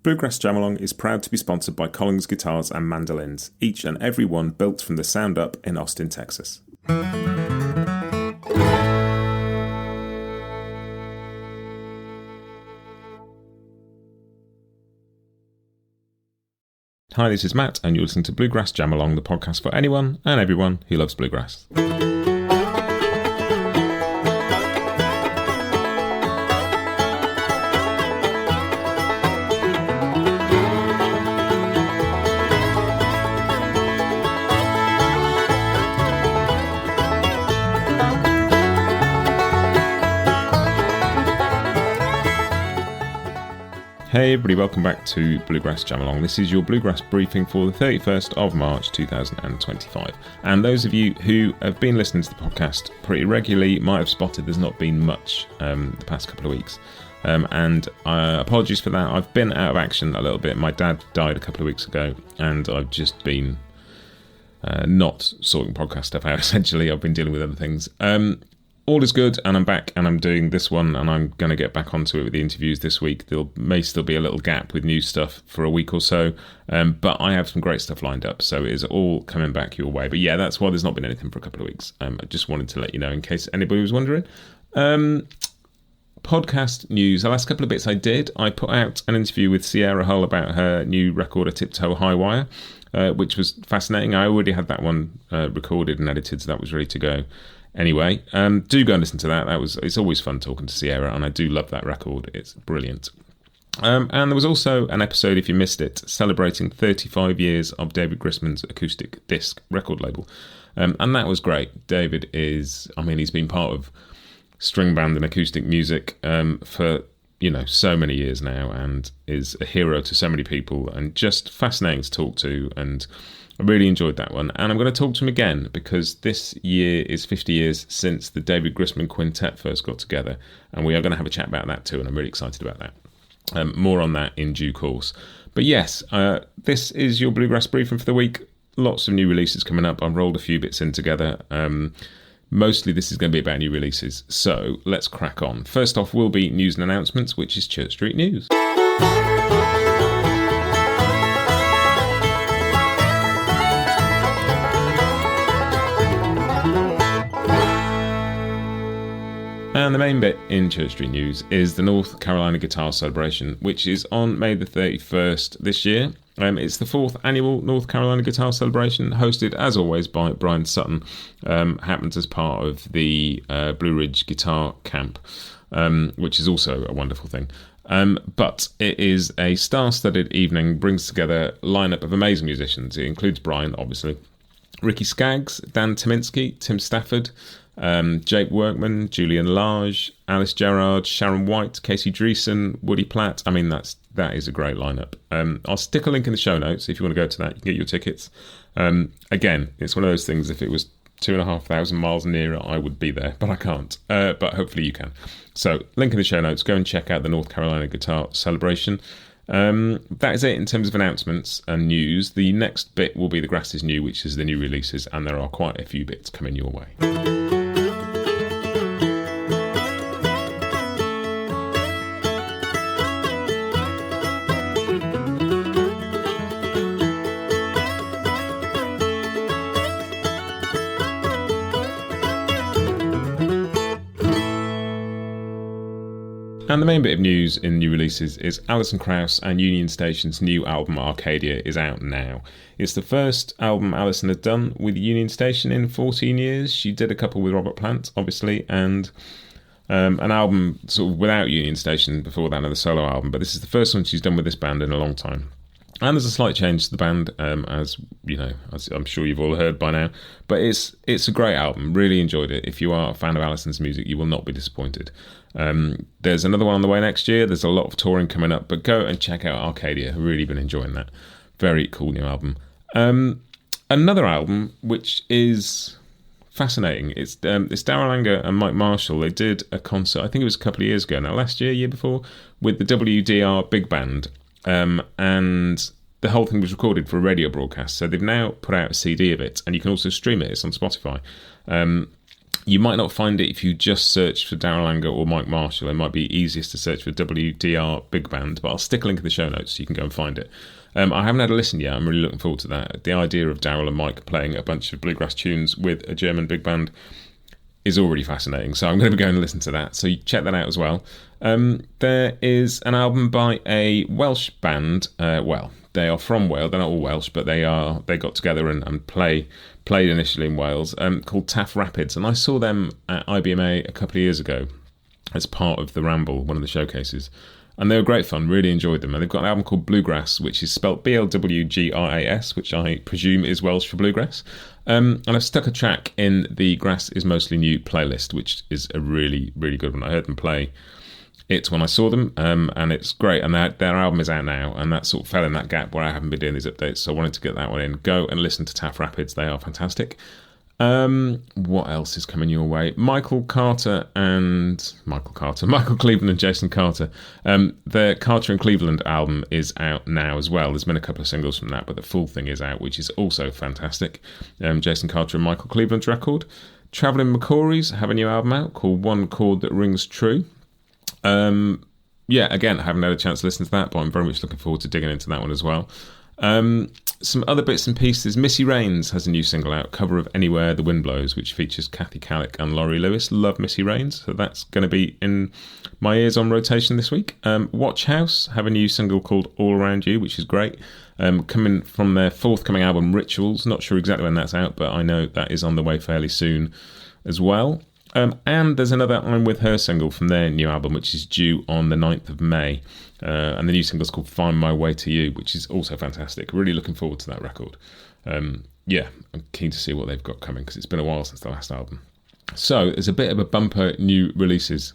Bluegrass Jam Along is proud to be sponsored by Collins Guitars and Mandolins, each and every one built from the sound up in Austin, Texas. Hi, this is Matt, and you're listening to Bluegrass Jam Along, the podcast for anyone and everyone who loves bluegrass. Hey everybody, welcome back to Bluegrass Jam Along. This is your Bluegrass Briefing for the 31st of March 2025. And those of you who have been listening to the podcast pretty regularly might have spotted there's not been much the past couple of weeks. Apologies for that. I've been out of action a little bit. My dad died a couple of weeks ago and I've just been not sorting podcast stuff out, essentially. I've been dealing with other things. All is good, and I'm back, and I'm doing this one, and I'm going to get back onto it with the interviews this week. There may still be a little gap with new stuff for a week or so, but I have some great stuff lined up, so it is all coming back your way. But yeah, that's why there's not been anything for a couple of weeks. I just wanted to let you know in case anybody was wondering. Podcast news. The last couple of bits I did, I put out an interview with Sierra Hull about her new record, A Tiptoe High Wire, which was fascinating. I already had that one recorded and edited, so that was ready to go. Anyway, do go and listen to that. It's always fun talking to Sierra, and I do love that record. It's brilliant. And there was also an episode, if you missed it, celebrating 35 years of David Grisman's acoustic disc record label. And that was great. David he's been part of string band and acoustic music for, so many years now, and is a hero to so many people, and just fascinating to talk to, and I really enjoyed that one, and I'm going to talk to him again because this year is 50 years since the David Grisman Quintet first got together, and we are going to have a chat about that too, and I'm really excited about that. More on that in due course. But yes, this is your Bluegrass Briefing for the week. Lots of new releases coming up. I've rolled a few bits in together. Mostly this is going to be about new releases, so let's crack on. First off will be news and announcements, which is Church Street News. And the main bit in Church Street News is the North Carolina Guitar Celebration, which is on May the 31st this year. It's the 4th annual North Carolina Guitar Celebration, hosted, as always, by Bryan Sutton. Happens as part of the Blue Ridge Guitar Camp, which is also a wonderful thing. But it is a star-studded evening, brings together a lineup of amazing musicians. It includes Bryan, obviously, Ricky Skaggs, Dan Tyminski, Tim Stafford, Jake Workman, Julian Lage, Alice Gerrard, Sharon White, Casey Dreesen, Woody Platt. That is a great lineup. I'll stick a link in the show notes if you want to go to that. You can get your tickets. Again, it's one of those things, if it was 2,500 miles nearer, I would be there, but I can't. But hopefully you can. So, link in the show notes. Go and check out the North Carolina Guitar Celebration. That is it in terms of announcements and news. The next bit will be the Grass is New, which is the new releases, and there are quite a few bits coming your way. And the main bit of news in new releases is Alison Krauss and Union Station's new album Arcadia is out now. It's the first album Alison had done with Union Station in 14 years. She did a couple with Robert Plant, obviously, and an album sort of without Union Station before that, another solo album. But this is the first one she's done with this band in a long time. And there's a slight change to the band, as you know, as I'm sure you've all heard by now. But it's a great album. Really enjoyed it. If you are a fan of Alison's music, you will not be disappointed. There's another one on the way next year. There's a lot of touring coming up, but go and check out Arcadia. I've really been enjoying that. Very cool new album. Another album which is fascinating. It's Darol and Mike Marshall. They did a concert, I think it was a couple of years ago now, last year, year before, with the WDR Big Band. And the whole thing was recorded for a radio broadcast. So they've now put out a CD of it, and you can also stream it. It's on Spotify. You might not find it if you just search for Darol Anger or Mike Marshall. It might be easiest to search for WDR Big Band, but I'll stick a link in the show notes so you can go and find it. I haven't had a listen yet. I'm really looking forward to that. The idea of Darol and Mike playing a bunch of bluegrass tunes with a German big band is already fascinating, so I'm going to be going and listen to that. So you check that out as well. There is an album by a Welsh band. They are from Wales. They're not all Welsh, but they got together and played initially in Wales, called Taff Rapids. And I saw them at IBMA a couple of years ago as part of the Ramble, one of the showcases. And they were great fun, really enjoyed them. And they've got an album called Bluegrass, which is spelt Blwgras, which I presume is Welsh for bluegrass. And I've stuck a track in the Grass is Mostly New playlist, which is a really, really good one. I heard them play it when I saw them, and it's great. And their album is out now, and that sort of fell in that gap where I haven't been doing these updates, so I wanted to get that one in. Go and listen to Taff Rapids, they are fantastic. What else is coming your way? Michael Cleveland and Jason Carter. The Carter and Cleveland album is out now as well. There's been a couple of singles from that, but the full thing is out, which is also fantastic. Jason Carter and Michael Cleveland's record. Travelling McCourys have a new album out called One Chord That Rings True. Again, I haven't had a chance to listen to that, but I'm very much looking forward to digging into that one as well. Some other bits and pieces. Missy Raines has a new single out, cover of Anywhere the Wind Blows, which features Kathy Kallick and Laurie Lewis. Love Missy Raines, so that's going to be in my ears on rotation this week. Watch House have a new single called All Around You, which is great. Coming from their forthcoming album Rituals. Not sure exactly when that's out, but I know that is on the way fairly soon as well. And there's another I'm With Her single from their new album, which is due on the 9th of May. And the new single's called Find My Way to You, which is also fantastic. Really looking forward to that record. I'm keen to see what they've got coming, because it's been a while since the last album. So there's a bit of a bumper new releases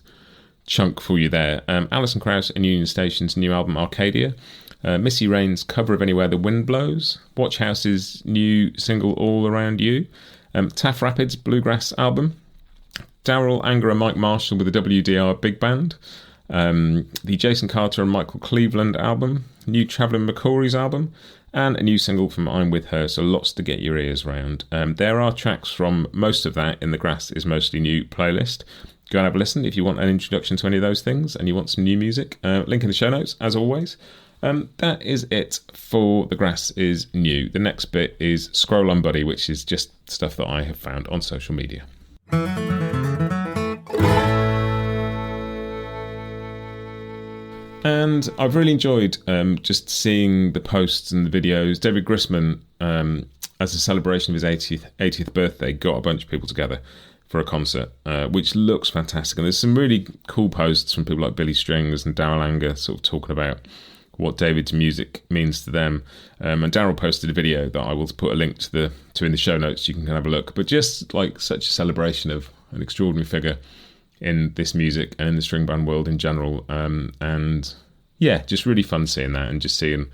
chunk for you there. Alison Krauss and Union Station's new album Arcadia. Missy Raines' cover of Anywhere the Wind Blows. Watch House's new single All Around You. Taff Rapids' Bluegrass album. Darol Anger and Mike Marshall with the WDR Big Band. The Jason Carter and Michael Cleveland album. New Travelling McCourys album. And a new single from I'm With Her, so lots to get your ears round. There are tracks from most of that in the Grass is Mostly New playlist. Go and have a listen if you want an introduction to any of those things and you want some new music. Link in the show notes, as always. That is it for The Grass is New. The next bit is Scroll On Buddy, which is just stuff that I have found on social media. And I've really enjoyed just seeing the posts and the videos. David Grisman, as a celebration of his 80th birthday, got a bunch of people together for a concert, which looks fantastic. And there's some really cool posts from people like Billy Strings and Darol Anger sort of talking about what David's music means to them. And Darol posted a video that I will put a link to in the show notes. You can have a look. But just like such a celebration of an extraordinary figure in this music and in the string band world in general. And yeah, just really fun seeing that and just seeing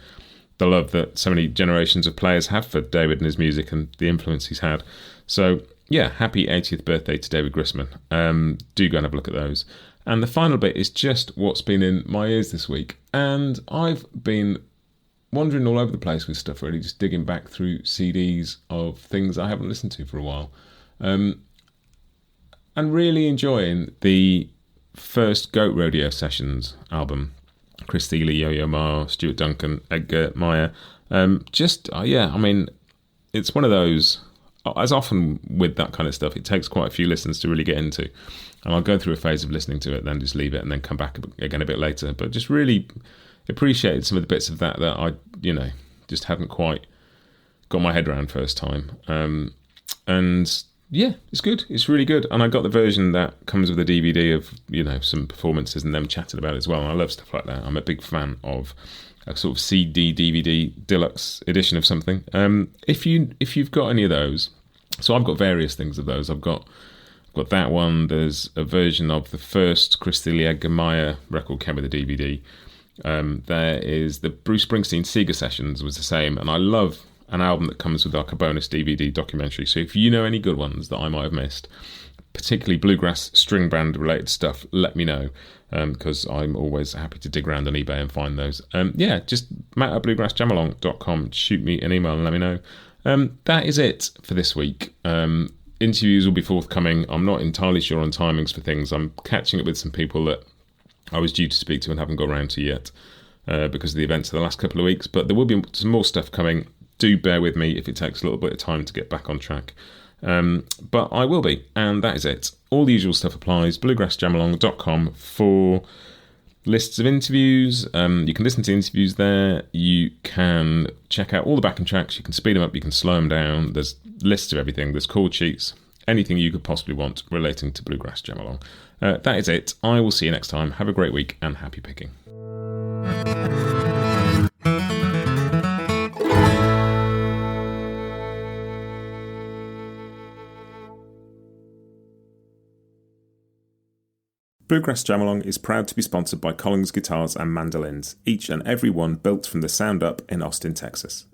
the love that so many generations of players have for David and his music and the influence he's had. So yeah, happy 80th birthday to David Grisman. Do go and have a look at those. And the final bit is just what's been in my ears this week. And I've been wandering all over the place with stuff, really, just digging back through CDs of things I haven't listened to for a while. And really enjoying the first Goat Rodeo Sessions album. Chris Thiele, Yo-Yo Ma, Stuart Duncan, Edgar Meyer. It's one of those, as often with that kind of stuff, it takes quite a few listens to really get into. And I'll go through a phase of listening to it, then just leave it and then come back again a bit later. But just really appreciated some of the bits of that I, just hadn't quite got my head around first time. And yeah, it's good. It's really good. And I got the version that comes with a DVD of, some performances and them chatting about it as well. And I love stuff like that. I'm a big fan of a sort of CD, DVD, deluxe edition of something. If you've got any of those, so I've got various things of those. I've got that one. There's a version of the first Chris Thiele, Edgar Meyer record came with a DVD. There is the Bruce Springsteen Seeger Sessions was the same. And I love an album that comes with like a bonus DVD documentary. So if you know any good ones that I might have missed, particularly bluegrass string band related stuff, let me know, because I'm always happy to dig around on eBay and find those. Just Matt at bluegrassjamalong.com. Shoot me an email and let me know. That is it for this week. interviews will be forthcoming. I'm not entirely sure on timings for things. I'm catching up with some people that I was due to speak to and haven't got around to yet because of the events of the last couple of weeks. But there will be some more stuff coming. Do bear with me if it takes a little bit of time to get back on track. But I will be, and that is it. All the usual stuff applies. bluegrassjamalong.com for lists of interviews. You can listen to interviews there. You can check out all the backing tracks. You can speed them up. You can slow them down. There's lists of everything. There's chord sheets. Anything you could possibly want relating to Bluegrass Jam Along. That is it. I will see you next time. Have a great week and happy picking. Bluegrass Jam Along is proud to be sponsored by Collins Guitars and Mandolins, each and every one built from the sound up in Austin, Texas.